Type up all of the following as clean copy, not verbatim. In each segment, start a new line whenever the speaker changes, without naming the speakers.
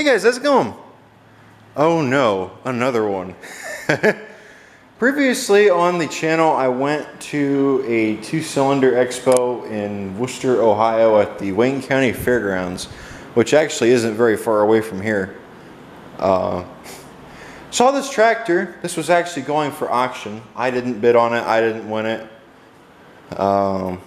Hey guys, how's it going? Oh no, another one. Previously on the channel, I went to a 2-cylinder expo in Wooster, Ohio at the Wayne County Fairgrounds, which actually isn't very far away from here. Saw this tractor. This was actually going for auction. I didn't bid on it. I didn't win it. It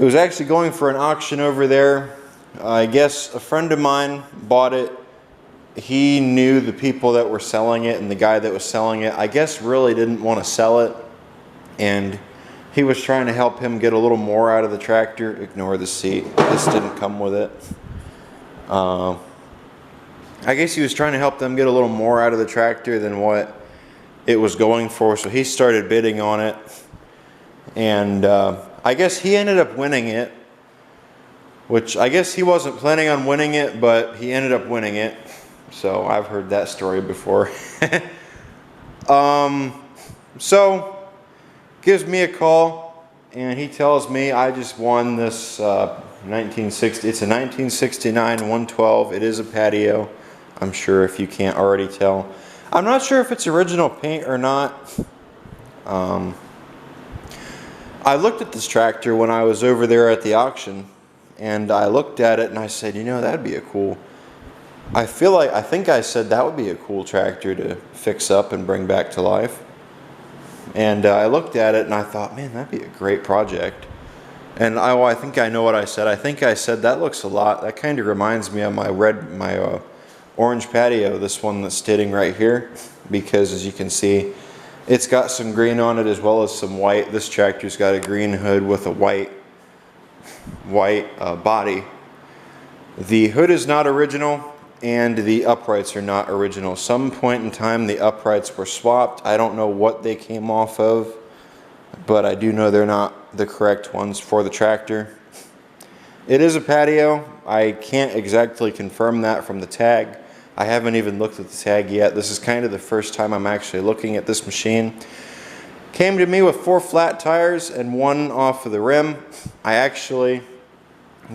was actually going for an auction over there. I guess a friend of mine bought it. He knew the people that were selling it, and the guy that was selling it, I guess, really didn't want to sell it, and he was trying to help him get a little more out of the tractor. Ignore the seat. This didn't come with it. I guess he was trying to help them get a little more out of the tractor than what it was going for, so he started bidding on it, and I guess he ended up winning it, which I guess he wasn't planning on winning it, but he ended up winning it. So I've heard that story before. So gives me a call and he tells me I just won this 1960. It's a 1969 112. It is a Patio. I'm sure if you can't already tell. I'm not sure if it's original paint or not. I looked at this tractor when I was over there at the auction, and I looked at it and I said, you know, that'd be a cool. I think I said that would be a cool tractor to fix up and bring back to life. And I looked at it and I thought, man, that'd be a great project. And I think I know what I said. I think I said that looks a lot. That kind of reminds me of my orange Patio, this one that's sitting right here, because as you can see, it's got some green on it as well as some white. This tractor's got a green hood with a white body. The hood is not original, and the uprights are not original. Some point in time the uprights were swapped. I don't know what they came off of, but I do know they're not the correct ones for the tractor. It is a Patio. I can't exactly confirm that from the tag. I haven't even looked at the tag yet. This is kind of the first time I'm actually looking at this machine. Came to me with 4 flat tires and 1 off of the rim. I actually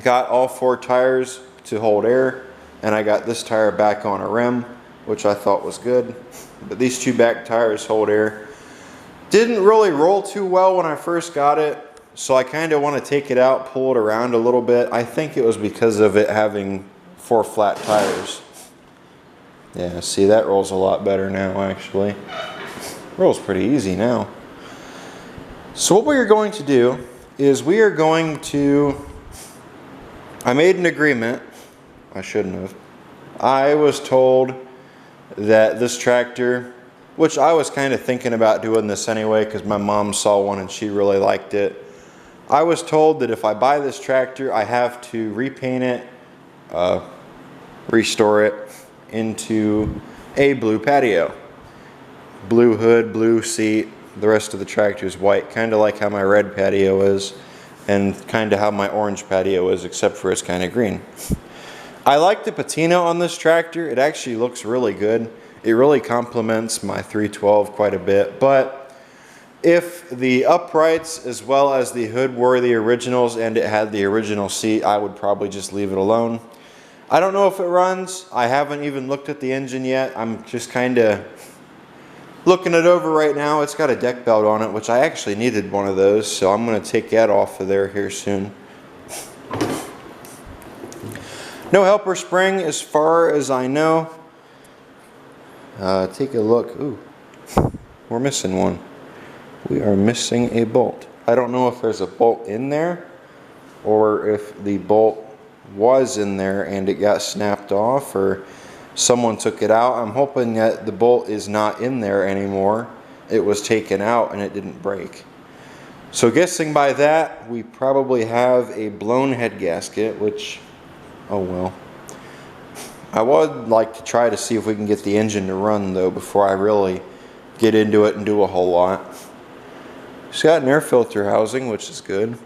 got all 4 tires to hold air, and I got this tire back on a rim, which I thought was good. But these 2 back tires hold air. Didn't really roll too well when I first got it, so I kind of want to take it out, pull it around a little bit. I think it was because of it having 4 flat tires. Yeah, see, that rolls a lot better now, actually. Rolls pretty easy now. So what we are going to do is we are going to... I made an agreement. I shouldn't have. I was told that this tractor, which I was kind of thinking about doing this anyway because my mom saw one and she really liked it. I was told that if I buy this tractor, I have to repaint it, restore it into a blue Patio. Blue hood, blue seat, the rest of the tractor is white, kind of like how my red Patio is and kind of how my orange Patio is, except for it's kind of green. I like the patina on this tractor. It actually looks really good. It really complements my 312 quite a bit, but if the uprights as well as the hood were the originals and it had the original seat, I would probably just leave it alone. I don't know if it runs. I haven't even looked at the engine yet. I'm just kind of looking it over right now. It's got a deck belt on it, which I actually needed one of those, so I'm going to take that off of there here soon. No helper spring as far as I know. Take a look. Ooh, we're missing one. We are missing a bolt. I don't know if there's a bolt in there or if the bolt was in there and it got snapped off or someone took it out. I'm hoping that the bolt is not in there anymore. It was taken out and it didn't break. So guessing by that, we probably have a blown head gasket, which, oh well. I would like to try to see if we can get the engine to run though before I really get into it and do a whole lot. It's got an air filter housing, which is good.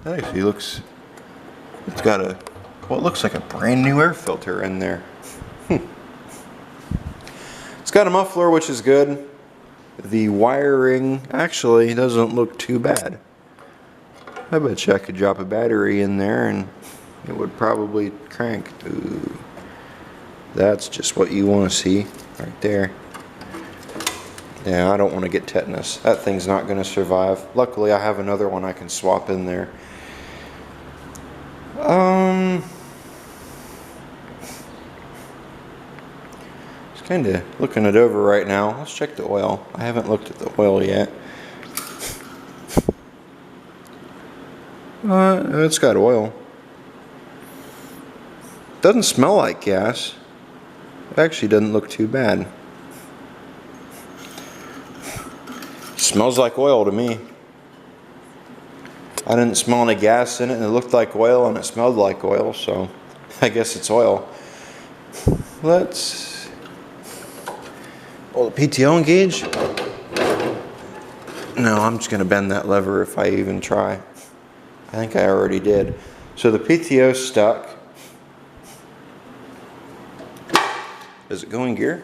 That actually looks, it's got a, what looks like a brand new air filter in there. It's got a muffler, which is good. The wiring actually doesn't look too bad. I bet you I could drop a battery in there and it would probably crank. Ooh. That's just what you want to see right there. Yeah, I don't want to get tetanus. That thing's not going to survive. Luckily, I have another one I can swap in there. Just kind of looking it over right now. Let's check the oil. I haven't looked at the oil yet. It's got oil. Doesn't smell like gas. It actually doesn't look too bad. Smells like oil to me. I didn't smell any gas in it, and it looked like oil, and it smelled like oil, so I guess it's oil. Let's... Oh, the PTO engage? No, I'm just going to bend that lever if I even try. I think I already did. So the PTO's stuck. Does it go in gear?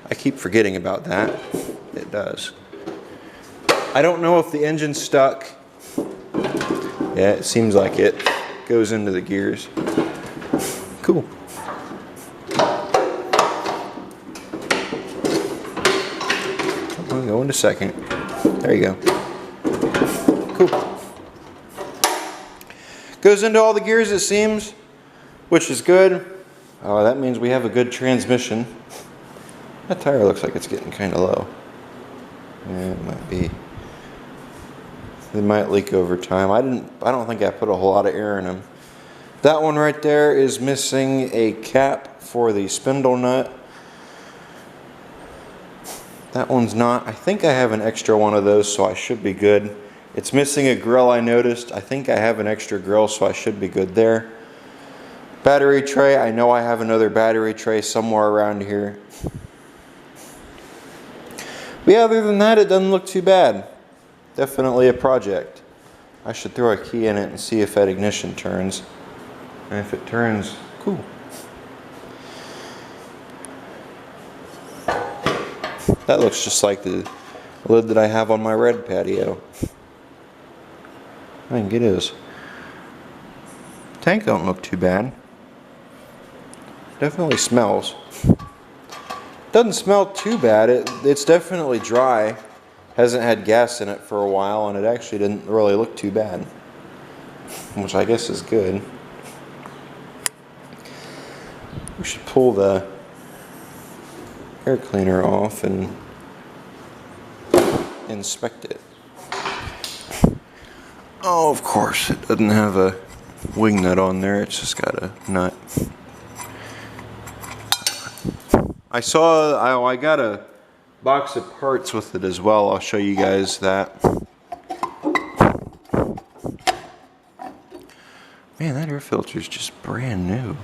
I keep forgetting about that. It does. I don't know if the engine's stuck. Yeah, it seems like it goes into the gears. Cool. I'll go in a second. There you go. Cool. Goes into all the gears, it seems, which is good. That means we have a good transmission. That tire looks like it's getting kind of low. Yeah, it might be. They might leak over time. I don't think I put a whole lot of air in them. That one right there is missing a cap for the spindle nut. That one's not. I think I have an extra one of those, so I should be good. It's missing a grill, I noticed. I think I have an extra grill, so I should be good there. Battery tray. I know I have another battery tray somewhere around here. But yeah, other than that, it doesn't look too bad. Definitely a project. I should throw a key in it and see if that ignition turns. And if it turns, cool. That looks just like the lid that I have on my red Patio. I think it is. Tank don't look too bad. Definitely smells. Doesn't smell too bad. It's definitely dry. Hasn't had gas in it for a while, and it actually didn't really look too bad, which I guess is good. We should pull the air cleaner off and inspect it. Oh, of course, it doesn't have a wing nut on there. It's just got a nut. I got a box of parts with it as well. I'll show you guys that. Man, that air filter is just brand new.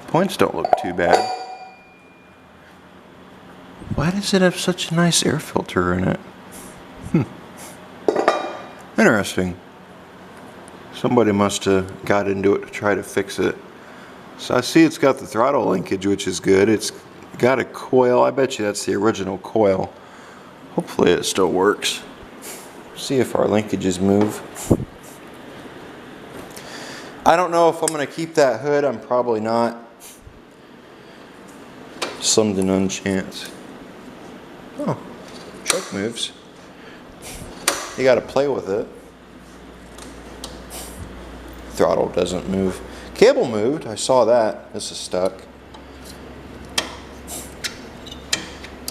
Points don't look too bad. Why does it have such a nice air filter in it? Interesting. Somebody must have got into it to try to fix it. So I see it's got the throttle linkage, which is good. It's got a coil. I bet you that's the original coil. Hopefully it still works. See if our linkages move. I don't know if I'm going to keep that hood. I'm probably not. Slim to none chance. Oh, truck moves. You got to play with it. Throttle doesn't move. Cable moved. I saw that. This is stuck.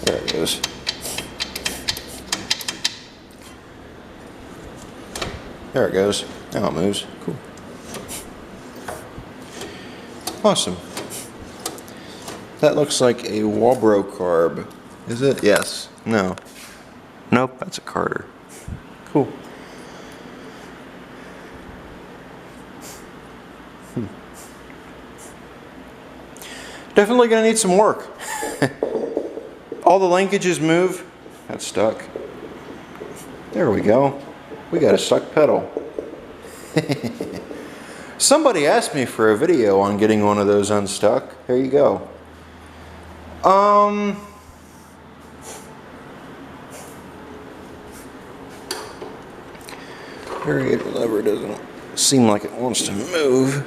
There it goes. There it goes. Now it moves. Cool. Awesome. That looks like a Walbro carb. Is it? Yes. No. Nope, that's a Carter. Cool. Definitely gonna need some work. All the linkages move. That's stuck. There we go. We got a stuck pedal. Somebody asked me for a video on getting one of those unstuck. Here you go. Variator lever doesn't seem like it wants to move.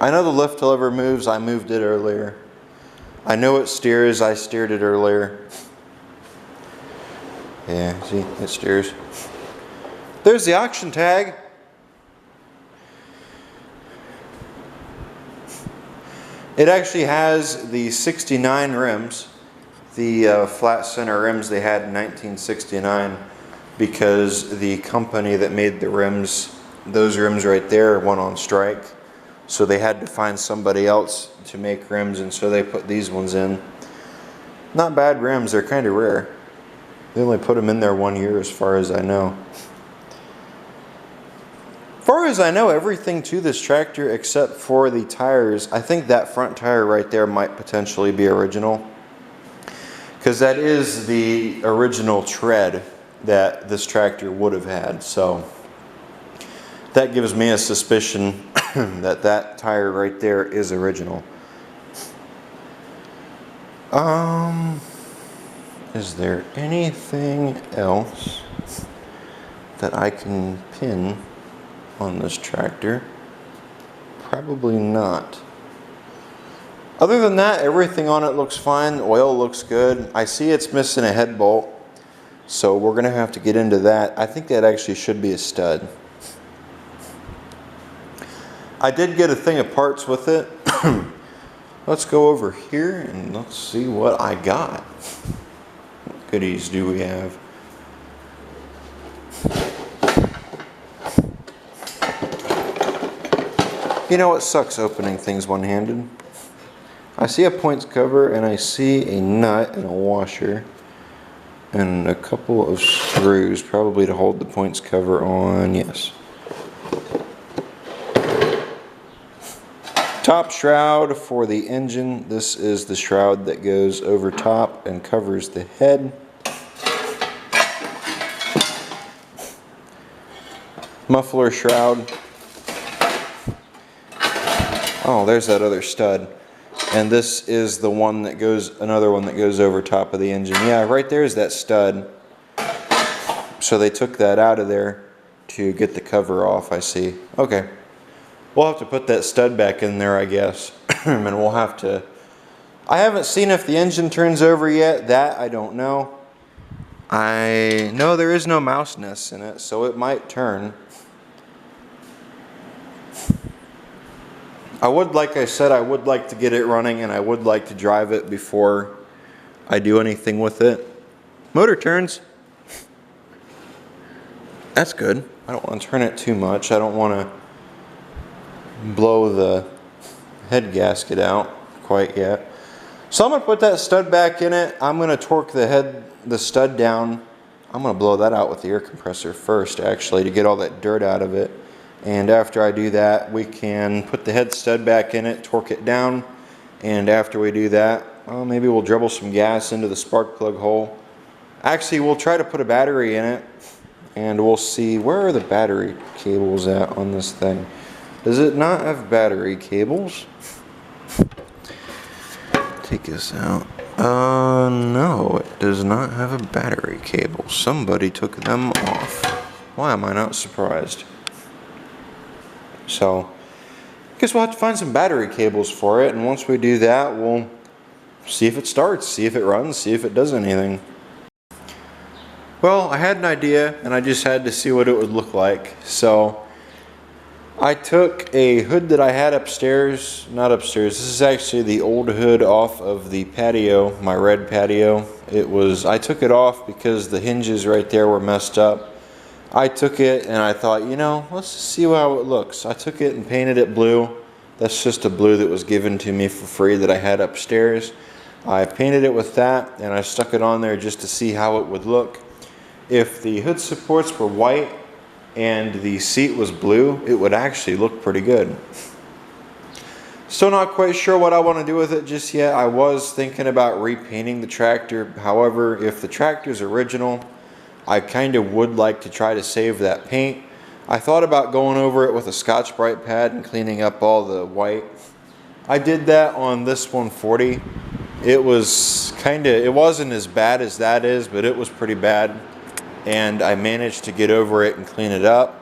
I know the lift lever moves. I moved it earlier. I know it steers. I steered it earlier. Yeah, see, it steers. There's the auction tag. It actually has the 69 rims, the flat center rims they had in 1969, because the company that made the rims, those rims right there, went on strike. So they had to find somebody else to make rims, and so they put these ones in. Not bad rims, they're kind of rare. They only put them in there 1 year as far as I know. As far as I know, everything to this tractor except for the tires, I think that front tire right there might potentially be original, because that is the original tread that this tractor would have had. So that gives me a suspicion that that tire right there is original. Is there anything else that I can pin on this tractor? Probably not. Other than that, everything on it looks fine. The oil looks good. I see it's missing a head bolt, so we're gonna have to get into that. I think that actually should be a stud. I did get a thing of parts with it. Let's go over here and let's see what I got. What goodies do we have? You know what sucks opening things one-handed? I see a points cover and I see a nut and a washer and a couple of screws, probably to hold the points cover on. Yes. Top shroud for the engine. This is the shroud that goes over top and covers the head. Muffler shroud. Oh, there's that other stud. And this is the one that goes, another one that goes over top of the engine. Yeah, right there is that stud. So they took that out of there to get the cover off, I see. Okay. We'll have to put that stud back in there, I guess. And we'll have to... I haven't seen if the engine turns over yet. That I don't know. I know there is no mouse nest in it, so it might turn. I would, like I said, I would like to get it running, and I would like to drive it before I do anything with it. Motor turns. That's good. I don't want to turn it too much. I don't want to blow the head gasket out quite yet. So I'm going to put that stud back in it. I'm going to torque the stud down. I'm going to blow that out with the air compressor first, actually, to get all that dirt out of it. And after I do that, we can put the head stud back in it, torque it down, and after we do that, well, maybe we'll dribble some gas into the spark plug hole. Actually, we'll try to put a battery in it, and we'll see, where are the battery cables at on this thing? Does it not have battery cables? Take this out. No, it does not have a battery cable. Somebody took them off. Why am I not surprised? So, I guess we'll have to find some battery cables for it, and once we do that, we'll see if it starts, see if it runs, see if it does anything. Well, I had an idea, and I just had to see what it would look like. So, I took a hood that I had upstairs, not upstairs, this is actually the old hood off of the patio, my red patio. I took it off because the hinges right there were messed up. I took it and I thought, you know, let's see how it looks. I took it and painted it blue. That's just a blue that was given to me for free that I had upstairs. I painted it with that and I stuck it on there just to see how it would look. If the hood supports were white and the seat was blue, it would actually look pretty good. Still not quite sure what I want to do with it just yet. I was thinking about repainting the tractor. However, if the tractor's original, I kind of would like to try to save that paint. I thought about going over it with a Scotch-Brite pad and cleaning up all the white. I did that on this 140. It wasn't as bad as that is, but it was pretty bad. And I managed to get over it and clean it up.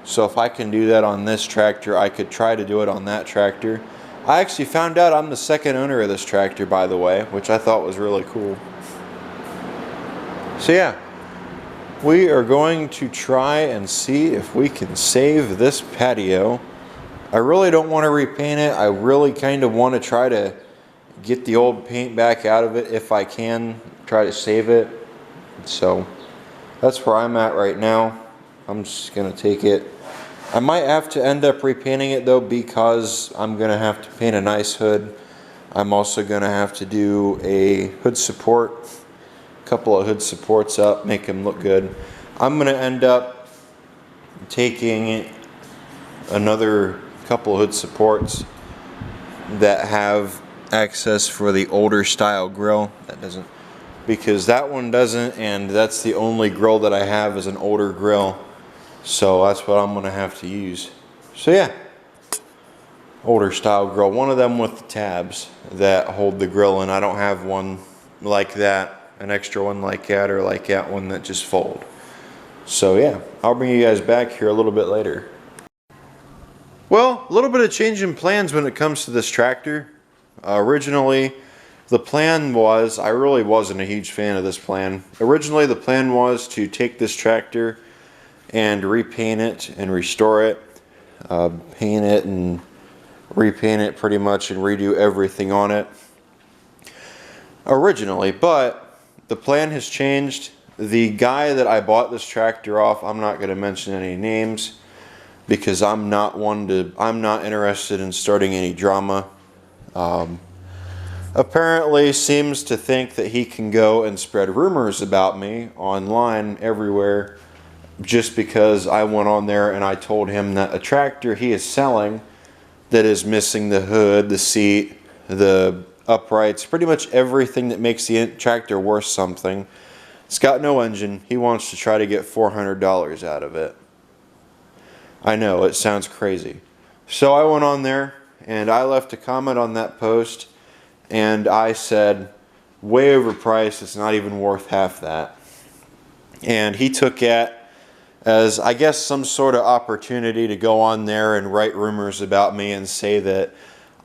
So if I can do that on this tractor, I could try to do it on that tractor. I actually found out I'm the second owner of this tractor, by the way, which I thought was really cool. So yeah, we are going to try and see if we can save this patio. I really don't want to repaint it. I really kind of want to try to get the old paint back out of it if I can, try to save it. So that's where I'm at right now. I'm just going to take it. I might have to end up repainting it though, because I'm going to have to paint a nice hood. I'm also going to have to do a hood support, a couple of hood supports up, make them look good. I'm going to end up taking another couple of hood supports that have access for the older style grill. That doesn't, because that one doesn't, and that's the only grill that I have is an older grill. So that's what I'm going to have to use. So yeah, older style grill. One of them with the tabs that hold the grill, and I don't have one like that, an extra one like that, or like that one that just fold. So yeah, I'll bring you guys back here a little bit later. Well, a little bit of change in plans when it comes to this tractor. Originally, the plan was, I really wasn't a huge fan of this plan. Originally, the plan was to take this tractor and repaint it and restore it, paint it and repaint it pretty much and redo everything on it originally, but the plan has changed. The guy that I bought this tractor off, I'm not going to mention any names because I'm not interested in starting any drama. Apparently seems to think that he can go and spread rumors about me online everywhere just because I went on there and I told him that a tractor he is selling that is missing the hood, the seat, the uprights, pretty much everything that makes the tractor worth something. It's got no engine. He wants to try to get $400 out of it. I know, it sounds crazy. So I went on there and I left a comment on that post and I said, way overpriced, it's not even worth half that. And he took it as, I guess, some sort of opportunity to go on there and write rumors about me and say that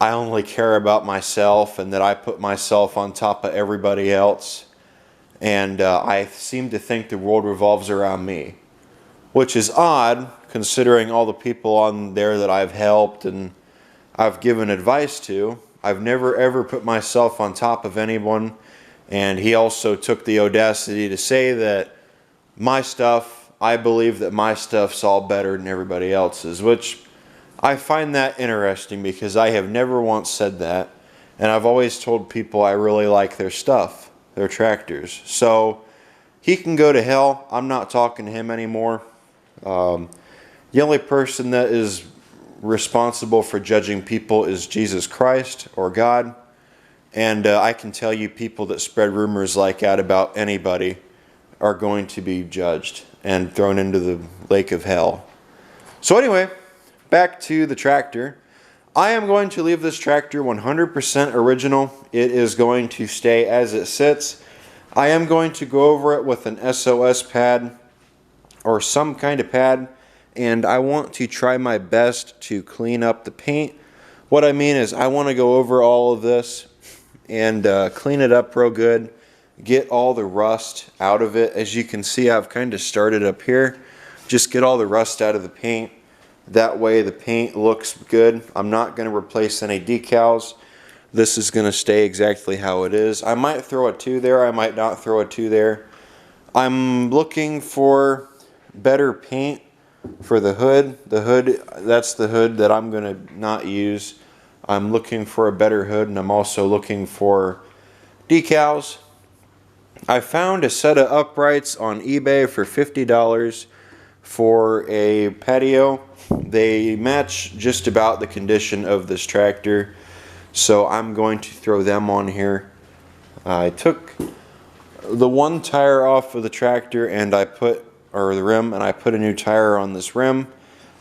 I only care about myself and that I put myself on top of everybody else. And I seem to think the world revolves around me, which is odd considering all the people on there that I've helped and I've given advice to. I've never ever put myself on top of anyone. And he also took the audacity to say that my stuff, I believe that my stuff's all better than everybody else's, which I find that interesting because I have never once said that. And I've always told people I really like their stuff, their tractors. So he can go to hell. I'm not talking to him anymore. The only person that is responsible for judging people is Jesus Christ or God. And I can tell you people that spread rumors like that about anybody are going to be judged and thrown into the lake of hell. So anyway, back to the tractor. I am going to leave this tractor 100% original. It is going to stay as it sits. I am going to go over it with an SOS pad or some kind of pad, and I want to try my best to clean up the paint. What I mean is I want to go over all of this and clean it up real good, get all the rust out of it. As you can see, I've kind of started up here. Just get all the rust out of the paint. That way the paint looks good. I'm not going to replace any decals. This is going to stay exactly how it is. I might throw a 2 there. I might not throw a 2 there. I'm looking for better paint for the hood. The hood, that's the hood that I'm going to not use. I'm looking for a better hood, and I'm also looking for decals. I found a set of uprights on eBay for $50 for a patio. They match just about the condition of this tractor, so I'm going to throw them on here. I took the one tire off of the tractor and I put, or the rim, and I put a new tire on this rim.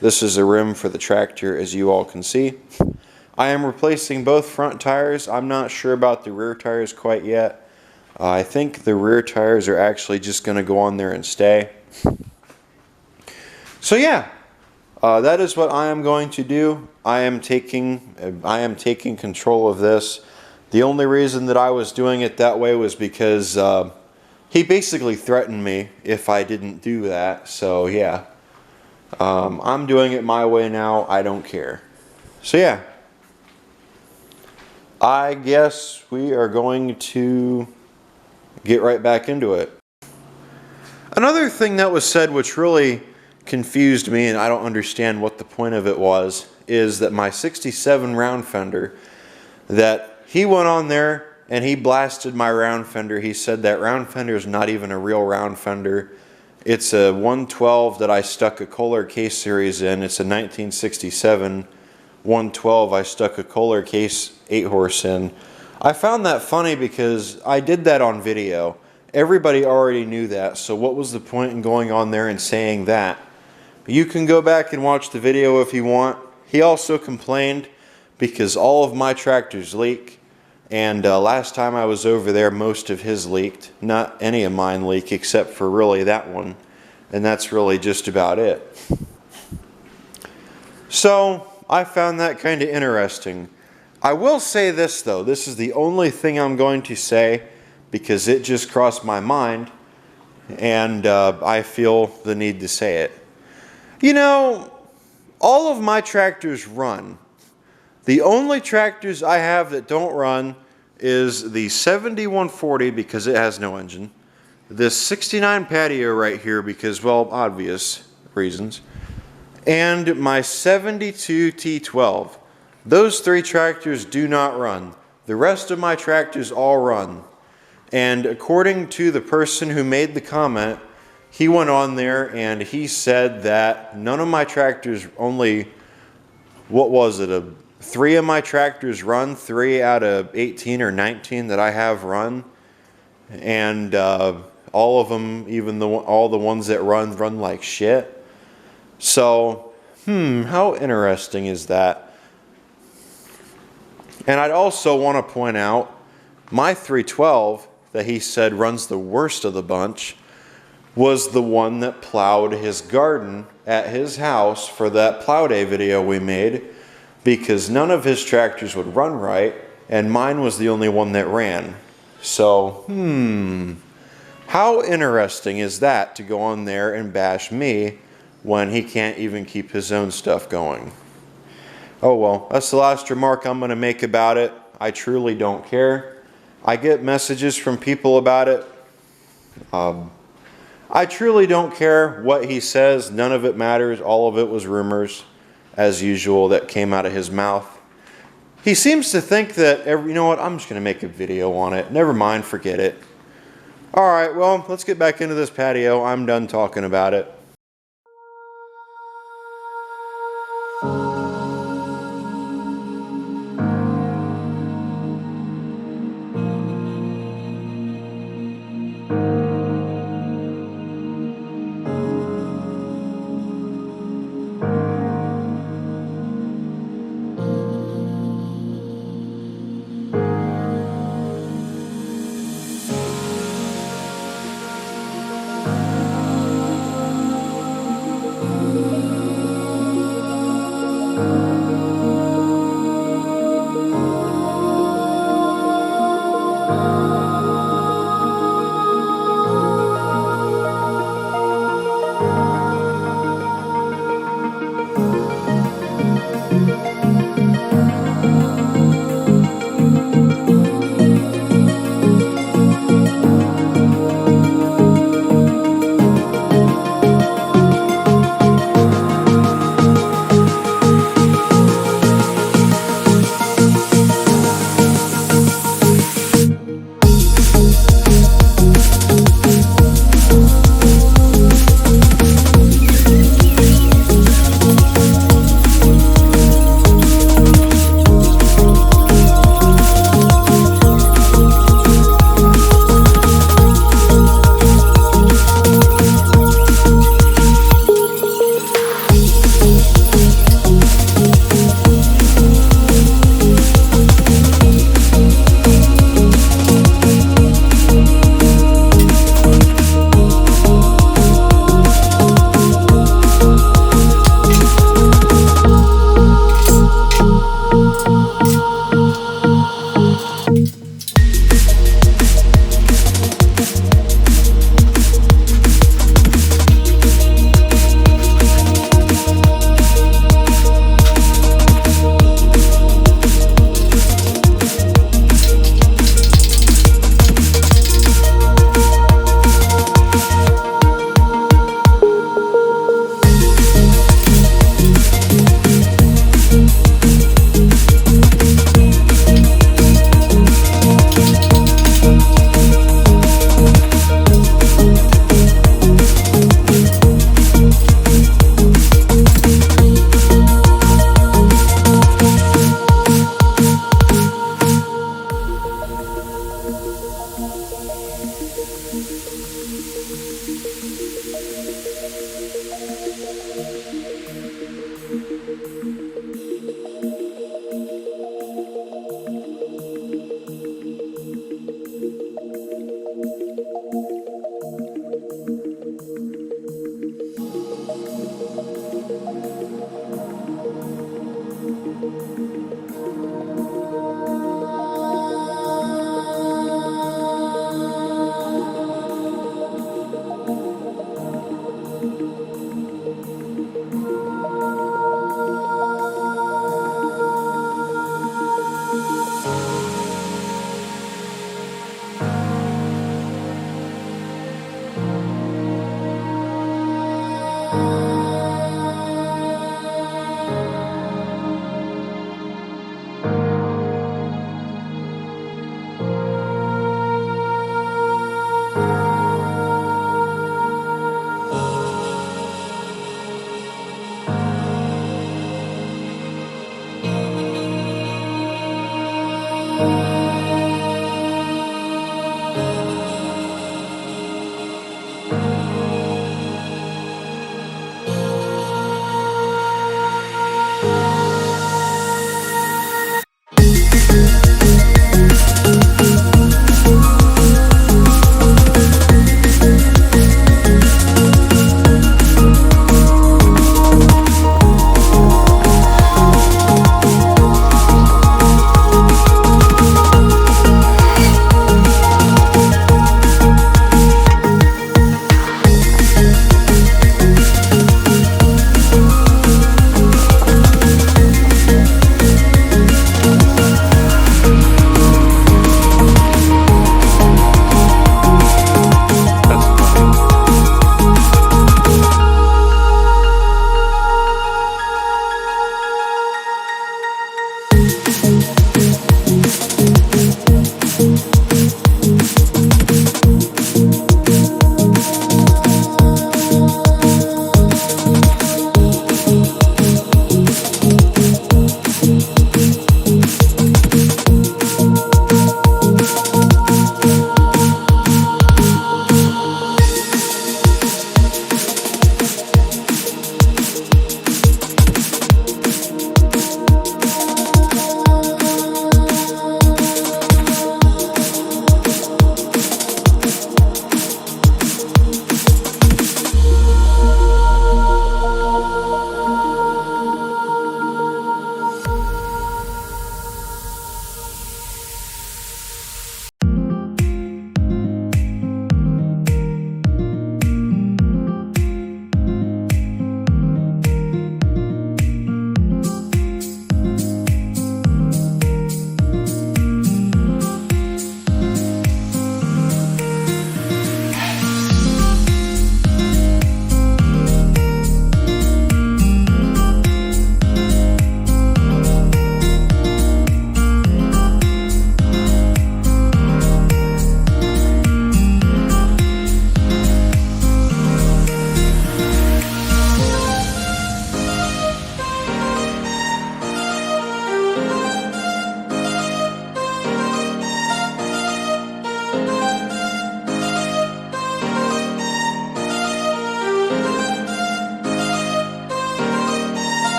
This is a rim for the tractor, as you all can see. I am replacing both front tires. I'm not sure about the rear tires quite yet. I think the rear tires are actually just going to go on there and stay. So yeah, That is what I am going to do. I am taking control of this. The only reason that I was doing it that way was because he basically threatened me if I didn't do that. So yeah, I'm doing it my way now. I don't care. So yeah, I guess we are going to get right back into it. Another thing that was said which really confused me, and I don't understand what the point of it was, is that my 67 round fender, that he went on there and he blasted my round fender. He said that round fender is not even a real round fender. It's a 112 that I stuck a Kohler case series in. It's a 1967 112 I stuck a Kohler case 8-horse in. I found that funny because I did that on video. Everybody already knew that, so what was the point in going on there and saying that? You can go back and watch the video if you want. He also complained because all of my tractors leak, and last time I was over there most of his leaked. Not any of mine leak except for really that one, and that's really just about it. So I found that kind of interesting. I will say this though, this is the only thing I'm going to say because it just crossed my mind and I feel the need to say it. You know, all of my tractors run. The only tractors I have that don't run is the 7140 because it has no engine, this 69 Patio right here because, well, obvious reasons, and my 72 T12. Those three tractors do not run. The rest of my tractors all run. And according to the person who made the comment, he went on there and he said that none of my tractors, only, what was it, 3 of my tractors run, 3 out of 18 or 19 that I have run. And all of them, even all the ones that run like shit. So, how interesting is that? And I'd also want to point out, my 312 that he said runs the worst of the bunch was the one that plowed his garden at his house for that plow day video we made, because none of his tractors would run right, and mine was the only one that ran. So, how interesting is that to go on there and bash me when he can't even keep his own stuff going? Oh well, that's the last remark I'm going to make about it. I truly don't care. I get messages from people about it. I truly don't care what he says. None of it matters. All of it was rumors, as usual, that came out of his mouth. He seems to think that, you know what, I'm just going to make a video on it. Never mind, forget it. Alright, well, let's get back into this patio. I'm done talking about it.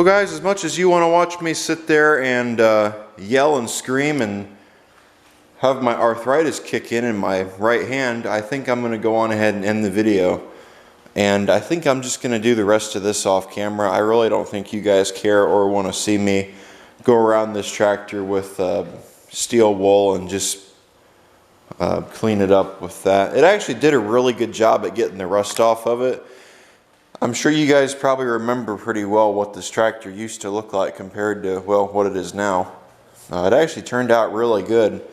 Well guys, as much as you want to watch me sit there and yell and scream and have my arthritis kick in my right hand, I think I'm going to go on ahead and end the video. And I think I'm just going to do the rest of this off camera. I really don't think you guys care or want to see me go around this tractor with steel wool and just clean it up with that. It actually did a really good job at getting the rust off of it. I'm sure you guys probably remember pretty well what this tractor used to look like compared to, well, what it is now. It actually turned out really good.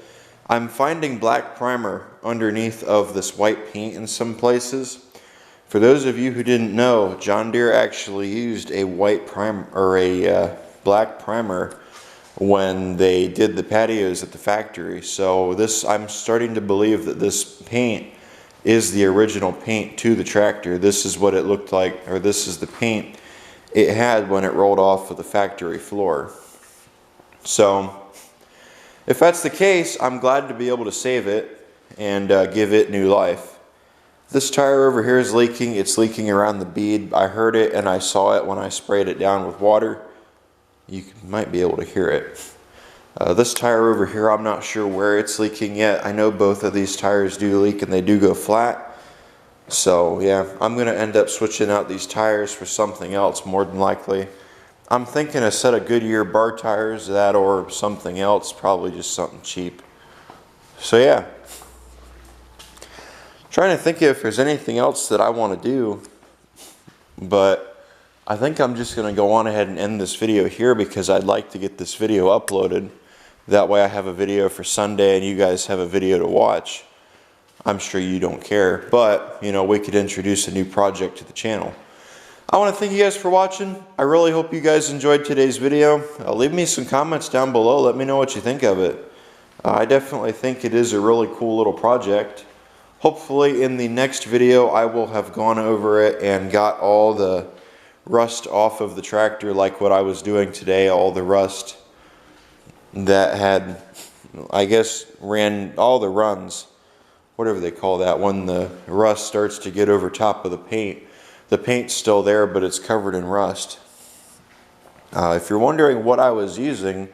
I'm finding black primer underneath of this white paint in some places. For those of you who didn't know, John Deere actually used a white primer or a black primer when they did the patios at the factory. So this, I'm starting to believe that this paint is the original paint to the tractor. This is what it looked like, or this is the paint it had when it rolled off of the factory floor. So if that's the case, I'm glad to be able to save it and give it new life. This tire over here is leaking. It's leaking around the bead. I heard it and I saw it when I sprayed it down with water. You might be able to hear it. This tire over here, I'm not sure where it's leaking yet. I know both of these tires do leak and they do go flat. So yeah, I'm going to end up switching out these tires for something else more than likely. I'm thinking a set of Goodyear bar tires, that or something else, probably just something cheap. So yeah, trying to think if there's anything else that I want to do, but I think I'm just going to go on ahead and end this video here because I'd like to get this video uploaded. That way I have a video for Sunday and you guys have a video to watch. I'm sure you don't care, but you know, we could introduce a new project to the channel. I want to thank you guys for watching. I really hope you guys enjoyed today's video. Leave me some comments down below. Let me know what you think of it. I definitely think it is a really cool little project. Hopefully in the next video I will have gone over it and got all the rust off of the tractor like what I was doing today. All the rust that had, I guess, ran all the runs, whatever they call that, when the rust starts to get over top of the paint. The paint's still there, but it's covered in rust. If you're wondering what I was using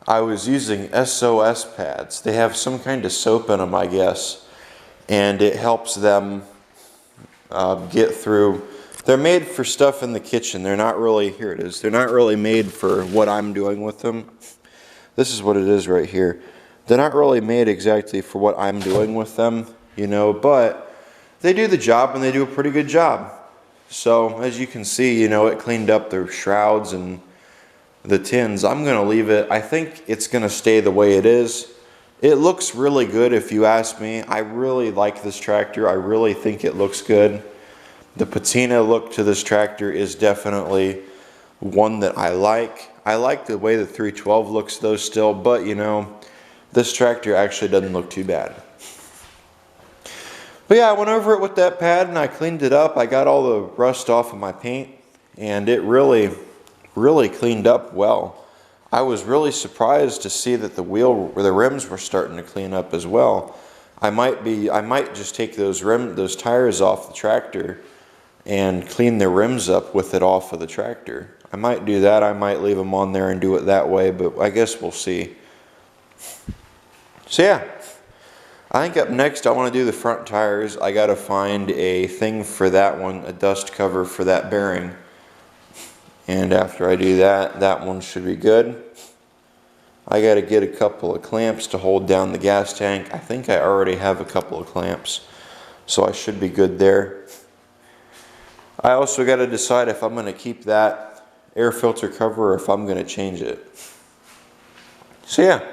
SOS pads. They have some kind of soap in them, I guess, and it helps them get through. They're made for stuff in the kitchen. They're not really, here it is, they're not really made for what I'm doing with them. This is what it is right here. They're not really made exactly for what I'm doing with them, you know, but they do the job and they do a pretty good job. So as you can see, you know, it cleaned up the shrouds and the tins. I'm going to leave it. I think it's going to stay the way it is. It looks really good if you ask me. I really like this tractor. I really think it looks good. The patina look to this tractor is definitely one that I like. I like the way the 312 looks though still, but you know, this tractor actually doesn't look too bad. But yeah, I went over it with that pad and I cleaned it up. I got all the rust off of my paint and it really cleaned up well. I was really surprised to see that the rims were starting to clean up as well. I might just take those tires off the tractor and clean the rims up with it off of the tractor. I might do that. I might leave them on there and do it that way, but I guess we'll see. So yeah, I think up next I want to do the front tires. I got to find a thing for that one, a dust cover for that bearing. And after I do that, that one should be good. I got to get a couple of clamps to hold down the gas tank. I think I already have a couple of clamps, so I should be good there. I also got to decide if I'm going to keep that air filter cover or if I'm going to change it. So yeah,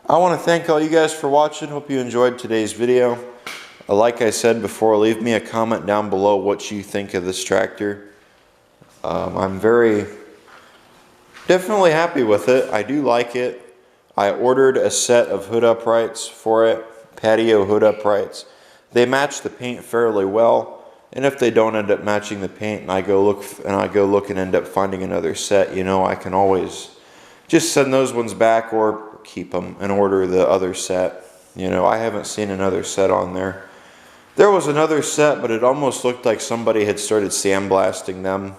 I want to thank all you guys for watching. Hope you enjoyed today's video. Like I said before, leave me a comment down below what you think of this tractor. I'm definitely happy with it. I do like it. I ordered a set of hood uprights for it, patio hood uprights. They match the paint fairly well. And if they don't end up matching the paint and I go look and end up finding another set, you know, I can always just send those ones back or keep them and order the other set. You know, I haven't seen another set on there. There was another set, but it almost looked like somebody had started sandblasting them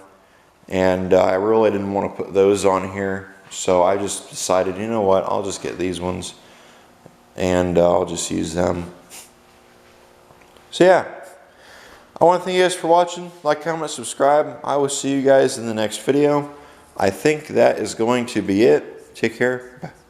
and I really didn't want to put those on here, so I just decided, you know what, I'll just get these ones, and I'll just use them. So yeah, I want to thank you guys for watching. Like, comment, subscribe. I will see you guys in the next video. I think that is going to be it. Take care. Bye.